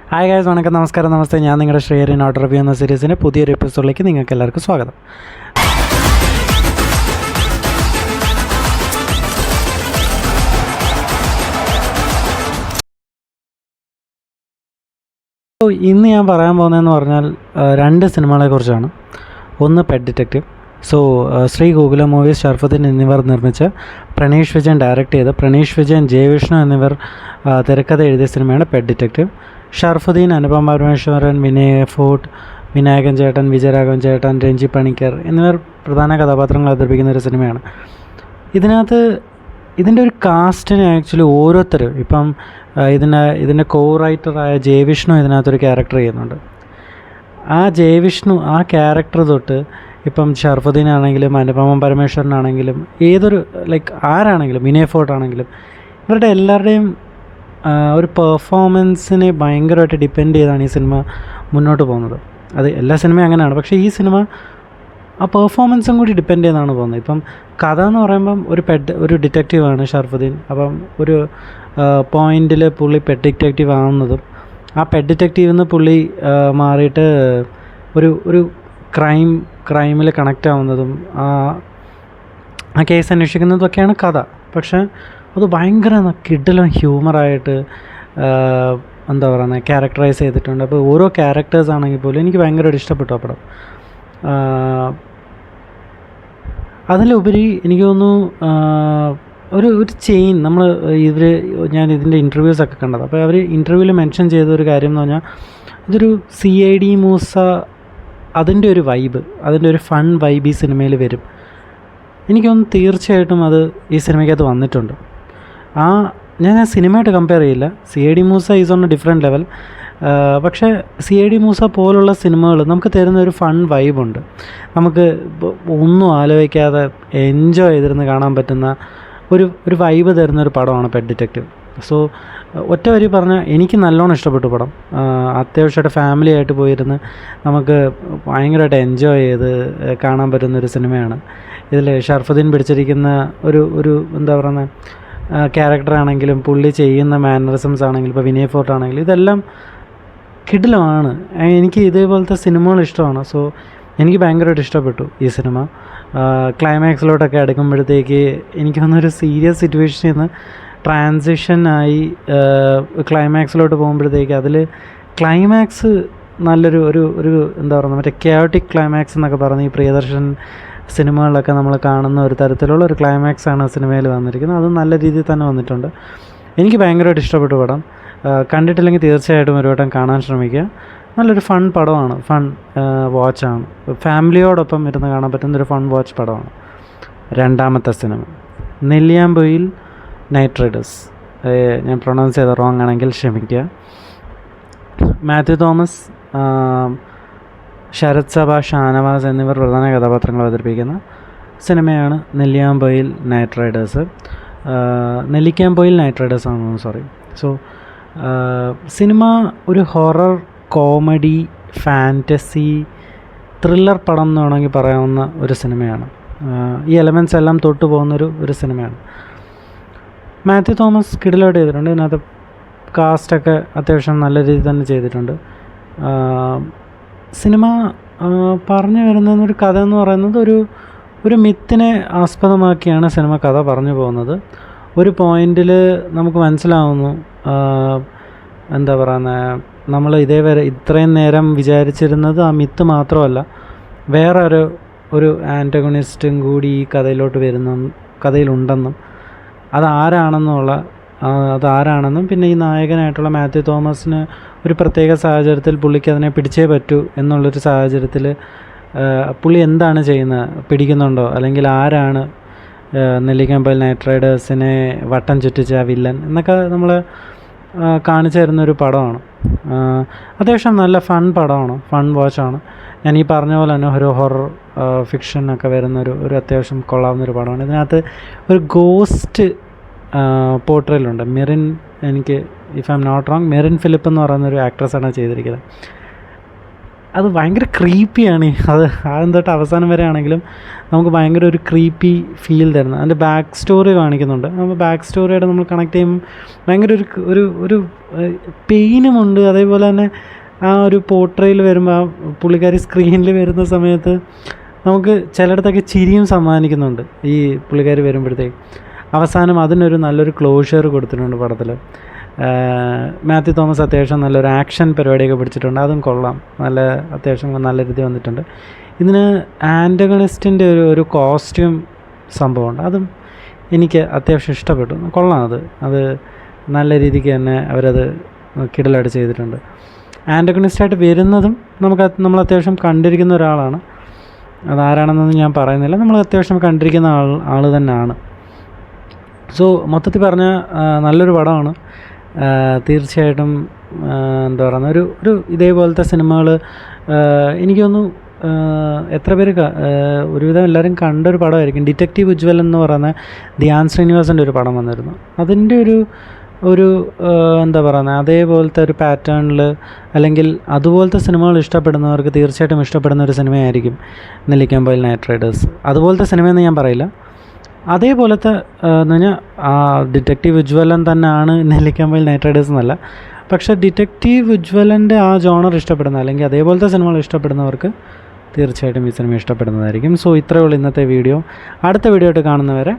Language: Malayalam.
ഹായ് ഗൈസ്, വണക്കം, നമസ്കാരം, നമസ്തേ. ഞാൻ നിങ്ങളുടെ ശ്രീഹരി നോട്ട് റിവ്യൂ എന്ന സീരീസിൻ്റെ പുതിയൊരു എപ്പിസോഡിലേക്ക് നിങ്ങൾക്ക് എല്ലാവർക്കും സ്വാഗതം. ഇന്ന് ഞാൻ പറയാൻ പോകുന്നതെന്ന് പറഞ്ഞാൽ രണ്ട് സിനിമകളെക്കുറിച്ചാണ്. ഒന്ന് pet detective. Shri Gokulam movies, Sharafuddin എന്നിവർ നിർമ്മിച്ച് പ്രണീഷ് വിജയൻ ഡയറക്റ്റ് ചെയ്ത് പ്രണീഷ് വിജയൻ, ജയവിഷ്ണു എന്നിവർ തിരക്കഥ എഴുതിയ സിനിമയാണ് pet detective. Sharafuddin, Anupama Parameswaran, Vinay fort, Vinayakan ചേട്ടൻ, വിജയരാഘവൻ ചേട്ടൻ, രഞ്ജി പണിക്കർ എന്നിവർ പ്രധാന കഥാപാത്രങ്ങൾ അവതരിപ്പിക്കുന്ന ഒരു സിനിമയാണ്. ഇതിൻ്റെ ഒരു കാസ്റ്റിന് ആക്ച്വലി ഓരോരുത്തരും ഇപ്പം ഇതിൻ്റെ കോ റൈറ്ററായ ജയവിഷ്ണു ഇതിനകത്തൊരു ക്യാരക്ടർ ചെയ്യുന്നുണ്ട്. ആ ജയവിഷ്ണു ആ ക്യാരക്ടർ തൊട്ട് ഇപ്പം ഷർഫുദ്ദീൻ ആണെങ്കിലും അനുപമ പരമേശ്വരനാണെങ്കിലും ഏതൊരു ആരാണെങ്കിലും വിനയ് ഫോർട്ട് ആണെങ്കിലും ഇവരുടെ എല്ലാവരുടെയും ഒരു പെർഫോമൻസിനെ ഭയങ്കരമായിട്ട് ഡിപ്പെൻഡ് ചെയ്താണ് ഈ സിനിമ മുന്നോട്ട് പോകുന്നത്. അത് എല്ലാ സിനിമയും അങ്ങനെയാണ്, പക്ഷേ ഈ സിനിമ ആ പെർഫോമൻസും കൂടി ഡിപ്പെൻഡ് ചെയ്താണ് പോകുന്നത്. ഇപ്പം കഥ എന്ന് പറയുമ്പം ഒരു ഡിറ്റക്റ്റീവാണ് ഷർഫുദ്ദീൻ. അപ്പം ഒരു പോയിന്റിൽ പുള്ളി പെറ്റ് ഡിറ്റക്റ്റീവ് ആവുന്നതും ആ പെറ്റ് ഡിറ്റക്റ്റീവിൽ നിന്ന് പുള്ളി മാറിയിട്ട് ഒരു ക്രൈമിൽ കണക്റ്റ് ആവുന്നതും ആ കേസ് അന്വേഷിക്കുന്നതൊക്കെയാണ് കഥ. പക്ഷേ അത് ഭയങ്കര കിടിലൻ ഹ്യൂമറായിട്ട് എന്താ പറയുന്നത് ക്യാരക്ടറൈസ് ചെയ്തിട്ടുണ്ട്. അപ്പോൾ ഓരോ ക്യാരക്ടേഴ്സ് ആണെങ്കിൽ പോലും എനിക്ക് ഭയങ്കരമായിട്ട് ഇഷ്ടപ്പെട്ടു ആ പടം. അതിലുപരി എനിക്ക് തോന്നുന്നു ഒരു ചെയിൻ ഞാൻ ഇതിൻ്റെ ഇൻ്റർവ്യൂസൊക്കെ കണ്ടത്. അപ്പോൾ അവർ ഇൻ്റർവ്യൂവിൽ മെൻഷൻ ചെയ്തൊരു കാര്യം എന്ന് പറഞ്ഞാൽ ഇതൊരു CID മൂസ, അതിൻ്റെ ഒരു വൈബ്, അതിൻ്റെ ഒരു ഫൺ വൈബ് ഈ സിനിമയിൽ വരും. എനിക്കൊന്ന് തീർച്ചയായിട്ടും അത് ഈ സിനിമയ്ക്കകത്ത് വന്നിട്ടുണ്ട്. ഞാൻ ആ സിനിമയായിട്ട് കമ്പയർ ചെയ്യില്ല. CID Moosa is on a different level. പക്ഷേ CID മൂസ പോലുള്ള സിനിമകൾ നമുക്ക് തരുന്ന ഒരു ഫൺ വൈബുണ്ട്. നമുക്ക് ഒന്നും ആലോചിക്കാതെ എൻജോയ് ചെയ്തിരുന്ന് കാണാൻ പറ്റുന്ന ഒരു വൈബ് തരുന്നൊരു പടമാണ് പെറ്റ് ഡിറ്റക്റ്റീവ്. ഒറ്റ വരി പറഞ്ഞാൽ എനിക്ക് നല്ലോണം ഇഷ്ടപ്പെട്ടു പടം. അത്യാവശ്യമായിട്ട് ഫാമിലി ആയിട്ട് പോയിരുന്ന് നമുക്ക് ഭയങ്കരമായിട്ട് എൻജോയ് ചെയ്ത് കാണാൻ പറ്റുന്നൊരു സിനിമയാണ്. ഇതിൽ ഷർഫുദ്ദീൻ പിടിച്ചിരിക്കുന്ന ഒരു എന്താ പറയുന്നത് ക്യാരക്ടറാണെങ്കിലും പുള്ളി ചെയ്യുന്ന മാനറിസംസ് ആണെങ്കിലും ഇപ്പോൾ വിനയ് ഫോർട്ട് ആണെങ്കിലും ഇതെല്ലാം കിടിലമാണ്. എനിക്ക് ഇതേപോലത്തെ സിനിമകൾ ഇഷ്ടമാണ്. എനിക്ക് ഭയങ്കരമായിട്ട് ഇഷ്ടപ്പെട്ടു ഈ സിനിമ. ക്ലൈമാക്സിലോട്ടൊക്കെ അടുക്കുമ്പോഴത്തേക്ക് എനിക്ക് തോന്നുന്നൊരു സീരിയസ് സിറ്റുവേഷനിൽ നിന്ന് ട്രാൻസിഷനായി ക്ലൈമാക്സിലോട്ട് പോകുമ്പോഴത്തേക്ക് അതിൽ ക്ലൈമാക്സ് നല്ലൊരു ഒരു എന്താ പറയുക മറ്റേ ക്യായോട്ടിക് ക്ലൈമാക്സ് എന്നൊക്കെ പറഞ്ഞ് ഈ പ്രിയദർശൻ സിനിമകളിലൊക്കെ നമ്മൾ കാണുന്ന ഒരു തരത്തിലുള്ള ഒരു ക്ലൈമാക്സാണ് സിനിമയിൽ വന്നിരിക്കുന്നത്. അത് നല്ല രീതിയിൽ തന്നെ വന്നിട്ടുണ്ട്. എനിക്ക് ഭയങ്കരമായിട്ട് ഇഷ്ടപ്പെട്ടു പടം. കണ്ടിട്ടില്ലെങ്കിൽ തീർച്ചയായിട്ടും ഒരു വട്ടം കാണാൻ ശ്രമിക്കുക. നല്ലൊരു ഫൺ പടമാണ്, ഫൺ വാച്ചാണ്. ഫാമിലിയോടൊപ്പം ഇരുന്ന് കാണാൻ പറ്റുന്നൊരു ഫൺ വാച്ച് പടമാണ്. രണ്ടാമത്തെ സിനിമ നെല്ലിയാമ്പൊയിൽ നൈറ്റ് റൈഡേഴ്സ്. ഞാൻ പ്രൊണൗൺസ് ചെയ്ത റോങ് ആണെങ്കിൽ ക്ഷമിക്കുക. മാത്യു തോമസ്, ശരത് സഭ, ഷാനവാസ് എന്നിവർ പ്രധാന കഥാപാത്രങ്ങൾ അവതരിപ്പിക്കുന്ന സിനിമയാണ് നെല്ലിയാമ്പൊയിൽ night Riders. Nellikkampoyil night Riders ആണെന്ന് സോറി. സിനിമ ഒരു ഹൊറർ, കോമഡി, ഫാൻറ്റസി, ത്രില്ലർ പടം എന്ന് വേണമെങ്കിൽ പറയാവുന്ന ഒരു സിനിമയാണ്. ഈ എലമെൻറ്റ്സ് എല്ലാം തൊട്ടു പോകുന്നൊരു സിനിമയാണ്. മാത്യു തോമസ് കിടിലായിട്ട് ചെയ്തിട്ടുണ്ട്. ഇതിനകത്ത് കാസ്റ്റൊക്കെ അത്യാവശ്യം നല്ല രീതിയിൽ തന്നെ ചെയ്തിട്ടുണ്ട്. സിനിമ പറഞ്ഞു വരുന്നൊരു കഥ എന്ന് പറയുന്നത് ഒരു മിത്തിനെ ആസ്പദമാക്കിയാണ് സിനിമ കഥ പറഞ്ഞു പോകുന്നത്. ഒരു പോയിന്റിൽ നമുക്ക് മനസ്സിലാവുന്നു എന്താ പറയുന്നത് നമ്മൾ ഇത്രയും നേരം വിചാരിച്ചിരുന്നത് ആ മിത്ത് മാത്രമല്ല, വേറെ ഒരു ആൻറ്റഗണിസ്റ്റും കൂടി ഈ കഥയിലുണ്ടെന്നും അതാരാണെന്നും പിന്നെ ഈ നായകനായിട്ടുള്ള മാത്യു തോമസിന് ഒരു പ്രത്യേക സാഹചര്യത്തിൽ പുള്ളിക്ക് അതിനെ പിടിച്ചേ പറ്റൂ എന്നുള്ളൊരു സാഹചര്യത്തിൽ പുള്ളി എന്താണ് ചെയ്യുന്നത്, പിടിക്കുന്നുണ്ടോ, അല്ലെങ്കിൽ ആരാണ് നെല്ലിക്കാമ്പൊയിൽ നൈറ്റ് റൈഡേഴ്സിനെ വട്ടം ചുറ്റിച്ച ആ വില്ലൻ എന്നൊക്കെ നമ്മൾ കാണിച്ചു തരുന്നൊരു പടമാണ്. അത്യാവശ്യം നല്ല ഫൺ പടമാണ്, ഫൺ വാച്ചാണ്. ഞാൻ ഈ പറഞ്ഞ പോലെ തന്നെ ഒരു ഹൊറർ ഫിക്ഷനൊക്കെ വരുന്നൊരു അത്യാവശ്യം കൊള്ളാവുന്നൊരു പടമാണ്. ഇതിനകത്ത് ഒരു ഗോസ്റ്റ് പോർട്രേലുണ്ട്. എനിക്ക് if I'm not wrong Merin Philip എന്ന് പറയുന്നൊരു ആക്ട്രസ്സാണ് ചെയ്തിരിക്കുന്നത്. അത് ഭയങ്കര ക്രീപ്പിയാണ്. ആദ്യം തൊട്ട് അവസാനം വരെ ആണെങ്കിലും നമുക്ക് ഭയങ്കര ഒരു ക്രീപ്പി ഫീൽ തരുന്നത്. അതിൻ്റെ ബാക്ക് സ്റ്റോറി കാണിക്കുന്നുണ്ട്. നമ്മൾ ബാക്ക് സ്റ്റോറിയായിട്ട് നമ്മൾ കണക്ട് ചെയ്യുമ്പോൾ ഭയങ്കര ഒരു പെയിനുമുണ്ട്. അതേപോലെ തന്നെ ആ ഒരു പോർട്രേയിൽ വരുമ്പോൾ ആ പുള്ളിക്കാരി സ്ക്രീനിൽ വരുന്ന സമയത്ത് നമുക്ക് ചിലയിടത്തൊക്കെ ചിരിയും സമ്മാനിക്കുന്നുണ്ട് ഈ പുള്ളിക്കാരി വരുമ്പോഴത്തേക്ക്. അവസാനം അതിനൊരു നല്ലൊരു ക്ലോഷർ കൊടുത്തിട്ടുണ്ട് പടത്തിൽ. മാത്യു തോമസ് അത്യാവശ്യം നല്ലൊരു ആക്ഷൻ പരിപാടിയൊക്കെ പിടിച്ചിട്ടുണ്ട്, അതും കൊള്ളാം, നല്ല അത്യാവശ്യം നല്ല രീതി വന്നിട്ടുണ്ട്. ഇതിന് ആൻറ്റഗണിസ്റ്റിൻ്റെ ഒരു കോസ്റ്റ്യൂം സംഭവമുണ്ട്, അതും എനിക്ക് അത്യാവശ്യം ഇഷ്ടപ്പെട്ടു, കൊള്ളാം. അത് നല്ല രീതിക്ക് തന്നെ അവരത് കിടലായിട്ട് ചെയ്തിട്ടുണ്ട്. ആൻറ്റഗണിസ്റ്റായിട്ട് വരുന്നതും നമ്മൾ അത്യാവശ്യം കണ്ടിരിക്കുന്ന ഒരാളാണ്, അതാരാണെന്നൊന്നും ഞാൻ പറയുന്നില്ല, നമ്മൾ അത്യാവശ്യം കണ്ടിരിക്കുന്ന ആൾ തന്നെയാണ്. സോ മൊത്തത്തിൽ പറഞ്ഞാൽ നല്ലൊരു പടമാണ്. തീർച്ചയായിട്ടും എന്താ പറയുന്ന ഒരു ഇതേപോലത്തെ സിനിമകൾ എനിക്ക് തോന്നുന്നു എത്ര പേര് ഒരുവിധം എല്ലാവരും കണ്ടൊരു പടമായിരിക്കും. ഡിറ്റക്റ്റീവ് ഉജ്വൽ എന്ന് പറയുന്ന ധ്യാൻ ശ്രീനിവാസൻ്റെ ഒരു പടം വന്നിരുന്നു. അതിൻ്റെ ഒരു എന്താ പറയുന്നത്, അതേപോലത്തെ ഒരു പാറ്റേണിൽ അല്ലെങ്കിൽ അതുപോലത്തെ സിനിമകൾ ഇഷ്ടപ്പെടുന്നവർക്ക് തീർച്ചയായിട്ടും ഇഷ്ടപ്പെടുന്ന ഒരു സിനിമയായിരിക്കും നെല്ലിക്കമ്പയിൽ നൈറ്റ് റൈഡേഴ്സ്. അതുപോലത്തെ സിനിമയെന്ന് ഞാൻ പറയില്ല, അതേപോലത്തെ എന്ന് പറഞ്ഞാൽ ഡിറ്റക്റ്റീവ് ഉജ്വലൻ തന്നെയാണ് നെല്ലിക്കമ്പയിൽ നൈറ്റ് റൈഡേഴ്സ് എന്നല്ല, പക്ഷേ ഡിറ്റക്റ്റീവ് ഉജ്വലൻ്റെ ആ ജോണർ ഇഷ്ടപ്പെടുന്ന അല്ലെങ്കിൽ അതേപോലത്തെ സിനിമകൾ ഇഷ്ടപ്പെടുന്നവർക്ക് തീർച്ചയായിട്ടും ഈ സിനിമ ഇഷ്ടപ്പെടുന്നതായിരിക്കും. സോ ഇത്രയേ ഉള്ളൂ ഇന്നത്തെ വീഡിയോ. അടുത്ത വീഡിയോ ആയിട്ട് കാണുന്നവരെ